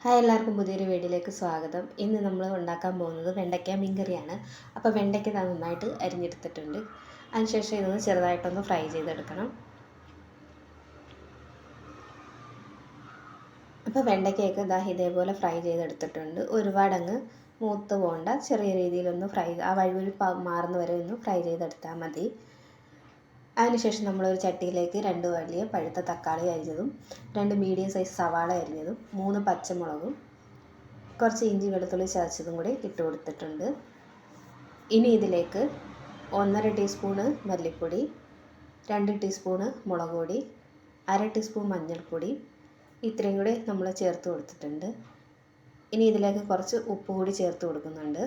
Hi, എല്ലാവർക്കും പുതിയൊരു വീഡിയോയിലേക്ക് സ്വാഗതം. ഇന്ന് നമ്മൾ ഉണ്ടാക്കാൻ പോകുന്നത് വെണ്ടയ്ക്ക മീൻ കറിയാണ്. അപ്പോൾ വെണ്ടയ്ക്ക നന്നായിട്ട് അരിഞ്ഞെടുത്തിട്ടുണ്ട്. അതിനുശേഷം ഇതൊന്ന് ചെറുതായിട്ടൊന്ന് ഫ്രൈ ചെയ്തെടുക്കണം. അപ്പോൾ വെണ്ടയ്ക്കയൊക്കെ ഇതേപോലെ ഫ്രൈ ചെയ്തെടുത്തിട്ടുണ്ട്. ഒരുപാടങ്ങ് മൂത്ത് പോകണ്ട, ചെറിയ രീതിയിലൊന്ന് ആ വഴുവഴുപ്പ് മാറുന്ന വരെ ഒന്ന് ഫ്രൈ ചെയ്തെടുത്താൽ മതി. അതിനുശേഷം നമ്മളൊരു ചട്ടിയിലേക്ക് 2 വലിയ പഴുത്ത തക്കാളി അരിഞ്ഞതും 2 മീഡിയം സൈസ് സവാള അരിഞ്ഞതും 3 പച്ചമുളകും കുറച്ച് ഇഞ്ചി വെളുത്തുള്ളി ചതച്ചതും കൂടി ഇട്ട് കൊടുത്തിട്ടുണ്ട്. ഇനി ഇതിലേക്ക് 1.5 ടീസ്പൂണ് മല്ലിപ്പൊടി, 2 ടീസ്പൂണ് മുളക് പൊടി, 1/2 ടീസ്പൂൺ മഞ്ഞൾപ്പൊടി ഇത്രയും കൂടി നമ്മൾ ചേർത്ത് കൊടുത്തിട്ടുണ്ട്. ഇനി ഇതിലേക്ക് കുറച്ച് ഉപ്പ് കൂടി ചേർത്ത് കൊടുക്കുന്നുണ്ട്.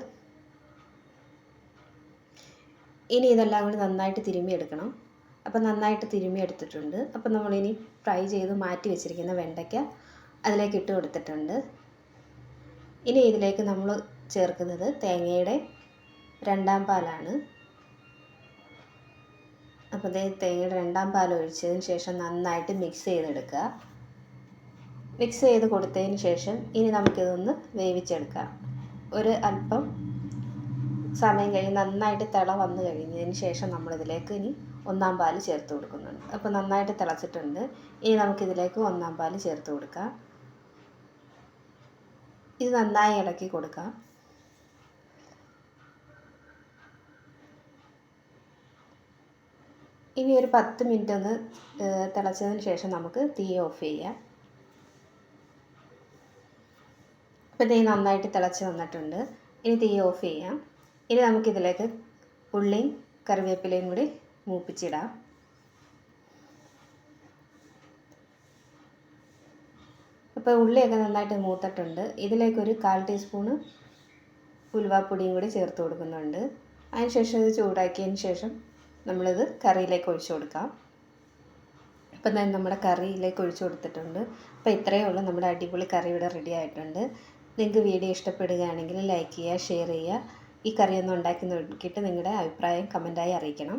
ഇനി ഇതെല്ലാം കൂടി നന്നായിട്ട് തിരുമ്മിയെടുക്കണം. അപ്പോൾ നന്നായിട്ട് തിരുമ്മിയെടുത്തിട്ടുണ്ട്. അപ്പോൾ നമ്മളിനി ഫ്രൈ ചെയ്ത് മാറ്റി വെച്ചിരിക്കുന്ന വെണ്ടയ്ക്ക അതിലേക്ക് ഇട്ട് കൊടുത്തിട്ടുണ്ട്. ഇനി ഇതിലേക്ക് നമ്മൾ ചേർക്കുന്നത് തേങ്ങയുടെ 2ാം പാലാണ്. അപ്പോൾ തേങ്ങയുടെ 2ാം പാൽ ഒഴിച്ചതിന് ശേഷം നന്നായിട്ട് മിക്സ് ചെയ്തെടുക്കുക. മിക്സ് ചെയ്ത് കൊടുത്തതിന് ശേഷം ഇനി നമുക്കിതൊന്ന് വേവിച്ചെടുക്കാം. ഒരു അല്പം സമയം കഴിഞ്ഞ് നന്നായിട്ട് തിള വന്നു കഴിഞ്ഞതിന് ശേഷം നമ്മളിതിലേക്ക് ഇനി 1ാം പാൽ ചേർത്ത് കൊടുക്കുന്നുണ്ട്. അപ്പോൾ നന്നായിട്ട് തിളച്ചിട്ടുണ്ട്. ഇനി നമുക്കിതിലേക്ക് 1ാം പാൽ ചേർത്ത് കൊടുക്കാം. ഇത് നന്നായി ഇളക്കി കൊടുക്കാം. ഇനി ഒരു 10 മിനിറ്റ് ഒന്ന് തിളച്ചതിന് ശേഷം നമുക്ക് തീ ഓഫ് ചെയ്യാം. അപ്പോൾ തീ നന്നായിട്ട് തിളച്ച് വന്നിട്ടുണ്ട്. ഇനി തീ ഓഫ് ചെയ്യാം. ഇനി നമുക്കിതിലേക്ക് ഉള്ളിയും കറിവേപ്പിലയും കൂടി മൂപ്പിച്ചിടാം. അപ്പോൾ ഉള്ളിയൊക്കെ നന്നായിട്ട് മൂത്തിട്ടുണ്ട്. ഇതിലേക്കൊരു 1/4 ടീസ്പൂണ് ഉലുവാപ്പൊടിയും കൂടി ചേർത്ത് കൊടുക്കുന്നുണ്ട്. അതിനുശേഷം ഇത് ചൂടാക്കിയതിന് ശേഷം നമ്മളിത് കറിയിലേക്ക് ഒഴിച്ചു കൊടുക്കാം. അപ്പം തന്നെ നമ്മുടെ കറിയിലേക്ക് ഒഴിച്ചു കൊടുത്തിട്ടുണ്ട്. അപ്പോൾ ഇത്രയേ ഉള്ളൂ, നമ്മുടെ അടിപൊളി കറി ഇവിടെ റെഡി ആയിട്ടുണ്ട്. നിങ്ങൾക്ക് വീഡിയോ ഇഷ്ടപ്പെടുകയാണെങ്കിൽ ലൈക്ക് ചെയ്യുക, ഷെയർ ചെയ്യുക. ഈ കറിയൊന്ന് ഉണ്ടാക്കി നോക്കിയിട്ട് നിങ്ങളുടെ അഭിപ്രായം കമൻറ്റായി അറിയിക്കണം.